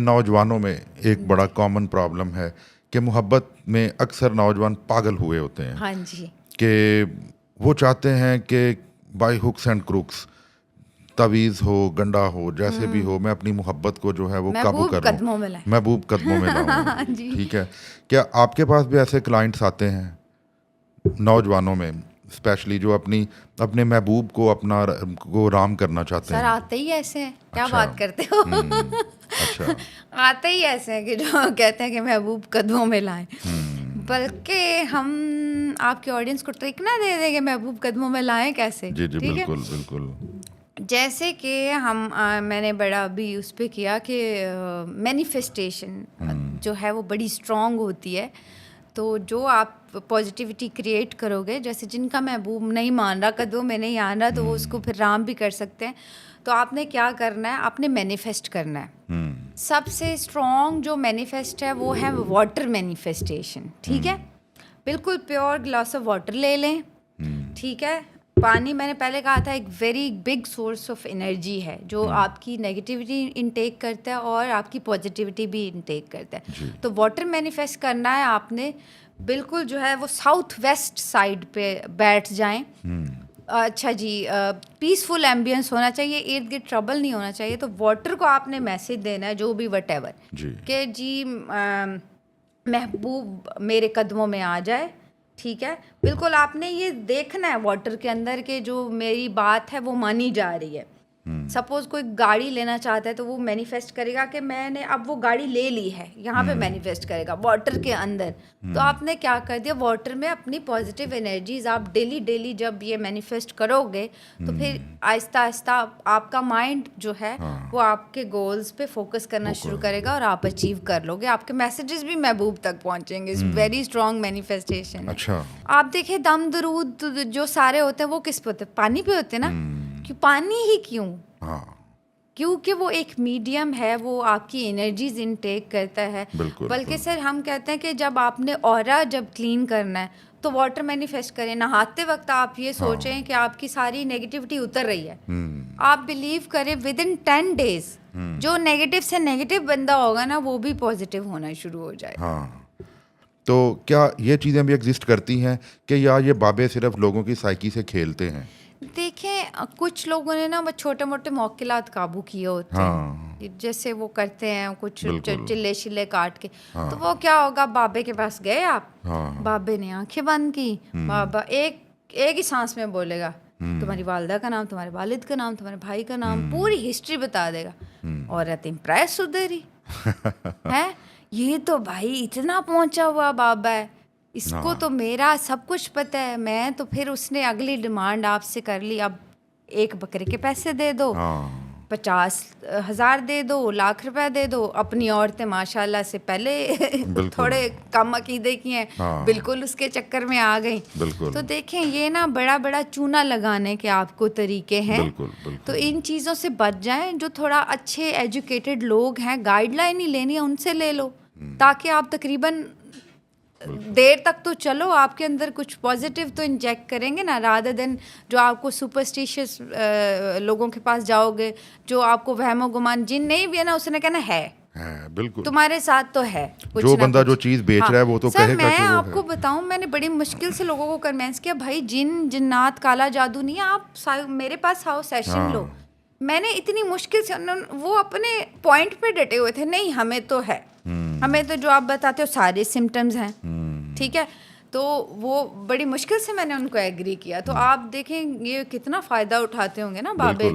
نوجوانوں میں ایک بڑا کامن پرابلم ہے کہ محبت میں اکثر نوجوان پاگل ہوئے ہوتے ہیں. ہاں جی. کہ وہ چاہتے ہیں کہ بائی ہکس اینڈ کروکس تعویذ ہو گنڈا ہو جیسے بھی ہو میں اپنی محبت کو جو ہے وہ قابو کروں, محبوب قدموں میں لاؤں. ٹھیک ہے, کیا آپ کے پاس بھی ایسے کلائنٹس آتے ہیں نوجوانوں میں اسپیشلی جو اپنے محبوب کو اپنا کو رام کرنا چاہتے ہیں؟ سر آتے ہی ایسے ہیں, کیا بات کرتے ہو. اچھا, آتے ہی ایسے ہیں کہ جو کہتے ہیں کہ محبوب قدموں میں لائیں. بلکہ ہم آپ کے آڈینس کو ٹرک نہ دے دیں کہ محبوب قدموں میں لائیں کیسے. جی جی بالکل بالکل. جیسے کہ میں نے بڑا ابھی اس پہ کیا کہ مینیفیسٹیشن جو ہے وہ بڑی اسٹرانگ ہوتی ہے. تو جو آپ پازیٹیوٹی کریٹ کرو گے, جیسے جن کا محبوب نہیں مان رہا, قدموں میں نہیں آ رہا, تو وہ اس کو پھر رام بھی کر سکتے ہیں. تو آپ نے کیا کرنا ہے, آپ نے مینیفیسٹ کرنا ہے. سب سے اسٹرانگ جو مینیفیسٹ ہے وہ ہے واٹر مینیفیسٹیشن. ٹھیک ہے, بالکل پیور گلاس آف واٹر لے لیں. ٹھیک ہے, پانی میں نے پہلے کہا تھا ایک very big source of energy ہے جو آپ کی نیگیٹیوٹی انٹیک کرتا ہے اور آپ کی پازیٹیوٹی بھی انٹیک کرتا ہے. تو واٹر مینیفیسٹ کرنا ہے آپ نے, بالکل جو ہے وہ ساؤتھ ویسٹ سائڈ پہ بیٹھ جائیں. اچھا جی, پیسفل ایمبینس ہونا چاہیے, ارد گرد ٹربل نہیں ہونا چاہیے. تو واٹر کو آپ نے میسج دینا ہے جو بھی وٹ ایور کہ جی محبوب میرے قدموں میں آ جائے. ٹھیک ہے, بالکل آپ نے یہ دیکھنا ہے واٹر کے اندر کہ جو میری بات ہے وہ مانی جا رہی ہے. سپوز کوئی گاڑی لینا چاہتا ہے تو وہ مینیفیسٹ کرے گا کہ میں نے اب وہ گاڑی لے لی ہے, یہاں پہ مینیفیسٹ کرے گا واٹر کے اندر. تو آپ نے کیا کر دیا, واٹر میں اپنی پازیٹیو انرجیز آپ ڈیلی جب یہ مینیفیسٹ کرو گے تو پھر آہستہ آہستہ آپ کا مائنڈ جو ہے وہ آپ کے گولز پہ فوکس کرنا شروع کرے گا اور آپ اچیو کر لو گے. آپ کے میسیجز بھی محبوب تک پہنچیں گے. Very strong manifestation. اچھا, آپ دیکھیں دم درود جو سارے ہوتے ہیں وہ کس پہ ہوتے ہیں, پانی پہ ہوتے ہیں نا. پانی ہی کیوں, کیونکہ وہ ایک میڈیم ہے, وہ آپ کی انرجیز انٹیک کرتا ہے. بلکہ سر ہم کہتے ہیں کہ جب آپ نے اورا جب کلین کرنا ہے تو واٹر مینیفیسٹ کریں. نہاتے وقت آپ یہ سوچیں کہ آپ کی ساری نیگیٹیوٹی اتر رہی ہے. آپ بلیو کریں ود ان 10 days جو نیگیٹو سے نیگیٹو بندہ ہوگا نا وہ بھی پازیٹیو ہونا شروع ہو جائے. تو کیا یہ چیزیں بھی ایگزسٹ کرتی ہیں کہ یا یہ بابے صرف لوگوں کی سائیکی سے کھیلتے ہیں؟ دیکھیں کچھ لوگوں نے نا چھوٹے موٹے موکلات قابو کیے ہوتے ہیں, جیسے وہ کرتے ہیں کچھ چلے شلے کاٹ کے. تو وہ کیا ہوگا, بابے کے پاس گئے آپ, بابے نے آنکھیں بند کی, بابا ایک ہی سانس میں بولے گا تمہاری والدہ کا نام, تمہارے والد کا نام, تمہارے بھائی کا نام, پوری ہسٹری بتا دے گا. عورت امپریس ادھر ہی ہے, یہ تو بھائی اتنا پہنچا ہوا بابا ہے, اس کو تو میرا سب کچھ پتہ ہے. میں تو پھر اس نے اگلی ڈیمانڈ آپ سے کر لی, اب 1 بکرے کے پیسے دے دو, 50,000 دے دو, 1,00,000 روپے دے دو. اپنی عورتیں ماشاء اللہ سے پہلے تھوڑے کم عقیدے کی ہیں, بالکل اس کے چکر میں آ گئیں. تو دیکھیں یہ نا بڑا چونا لگانے کے آپ کو طریقے ہیں. تو ان چیزوں سے بچ جائیں. جو تھوڑا اچھے ایجوکیٹڈ لوگ ہیں, گائیڈ لائن ہی لینی ہے ان سے لے لو, تاکہ آپ تقریباً دیر تک تو چلو, آپ کے اندر کچھ پازیٹیو تو انجیکٹ کریں گے نا, رادر دین جو آپ کو سپرسٹیشیس لوگوں کے پاس جاؤ گے جو آپ کو وہم و گمان, جن نہیں بھی ہے نا اس نے کہنا ہے بالکل تمہارے ساتھ تو ہے, جو بندہ جو چیز بیچ رہا ہے وہ تو کہے گا. میں آپ کو بتاؤں, میں نے بڑی مشکل سے لوگوں کو کنوینس کیا, بھائی جنات کالا جادو نہیں ہے, آپ میرے پاس آؤ سیشن لو. میں نے اتنی مشکل سے, وہ اپنے پوائنٹ پہ ڈٹے ہوئے تھے, نہیں ہمیں تو ہے, ہمیں تو جو آپ بتاتے ہو سارے سمٹمز ہیں. ٹھیک ہے, تو وہ بڑی مشکل سے میں نے ان کو ایگری کیا. تو آپ دیکھیں یہ کتنا فائدہ اٹھاتے ہوں گے نا بابے,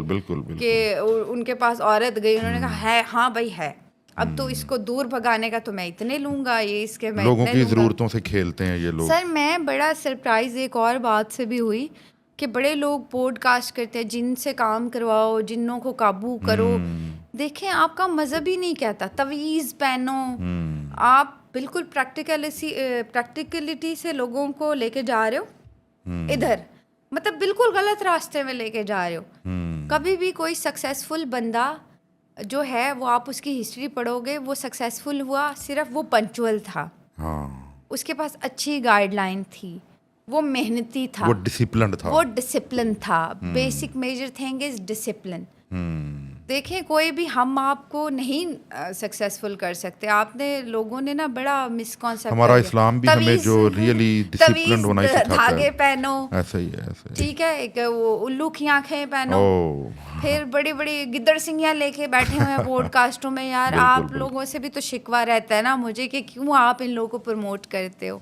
کہ ان کے پاس عورت گئی, انہوں نے کہا ہے ہاں بھائی ہے, اب تو اس کو دور بھگانے کا تو میں اتنے لوں گا, یہ اس کے میں لوگوں کی ضرورتوں سے کھیلتے ہیں یہ لوگ. سر میں بڑا سرپرائز ایک اور بات سے بھی ہوئی کہ بڑے لوگ پوڈ کاسٹ کرتے ہیں, جن سے کام کرواؤ, جنوں کو قابو کرو. دیکھیں آپ کا مذہب ہی نہیں کہتا تویز پہنو, آپ بالکل پریکٹیکلٹی سے لوگوں کو لے کے جا رہے ہو ادھر, مطلب بالکل غلط راستے میں لے کے جا رہے ہو. کبھی بھی کوئی سکسیزفل بندہ جو ہے وہ آپ اس کی ہسٹری پڑھو گے, وہ سکسیزفل ہوا صرف وہ پنچول تھا, اس کے پاس اچھی گائیڈ لائن تھی, وہ محنتی تھا, وہ ڈسپلن تھا. Basic major thing is discipline. دیکھیں کوئی بھی ہم آپ کو نہیں سکسیسفل کر سکتے. آپ نے لوگوں نے نا بڑا مسکانسیپٹ, ہمارا اسلام بھی ہمیں جو ریئلی ڈسپلنڈ ہونا ہی سکھاتا ہے. دھاگے پہنو, ایسا ہی ہے, ایسا ہی. ٹھیک ہے, ایک وہ الو کی آنکھیں پہنو, پھر بڑی بڑی گدڑ سنگیاں لے کے بیٹھے ہوئے ہیں پوڈ کاسٹوں میں. یار آپ لوگوں سے بھی تو شکوہ رہتا ہے نا مجھے کہ کیوں آپ ان لوگوں کو پروموٹ کرتے ہو.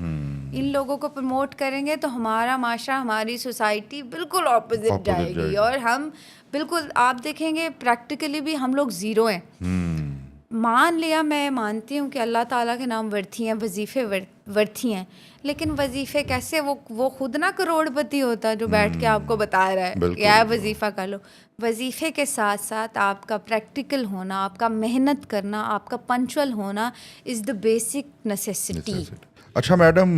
ان لوگوں کو پروموٹ کریں گے تو ہمارا معاشرہ, ہماری سوسائٹی بالکل اپوزٹ جائے گی, اور ہم بالکل, آپ دیکھیں گے پریکٹیکلی بھی ہم لوگ زیرو ہیں. مان لیا, میں مانتی ہوں کہ اللہ تعالیٰ کے نام ورتھی ہیں, وظیفے ورتھی ہیں, لیکن وظیفے کیسے, وہ خود نہ کروڑ پتی ہوتا جو بیٹھ کے آپ کو بتا رہا ہے کہ یہ وظیفہ کر لو. وظیفے کے ساتھ ساتھ آپ کا پریکٹیکل ہونا, آپ کا محنت کرنا, آپ کا پنچول ہونا از دا بیسک نیسیسٹی. اچھا میڈم,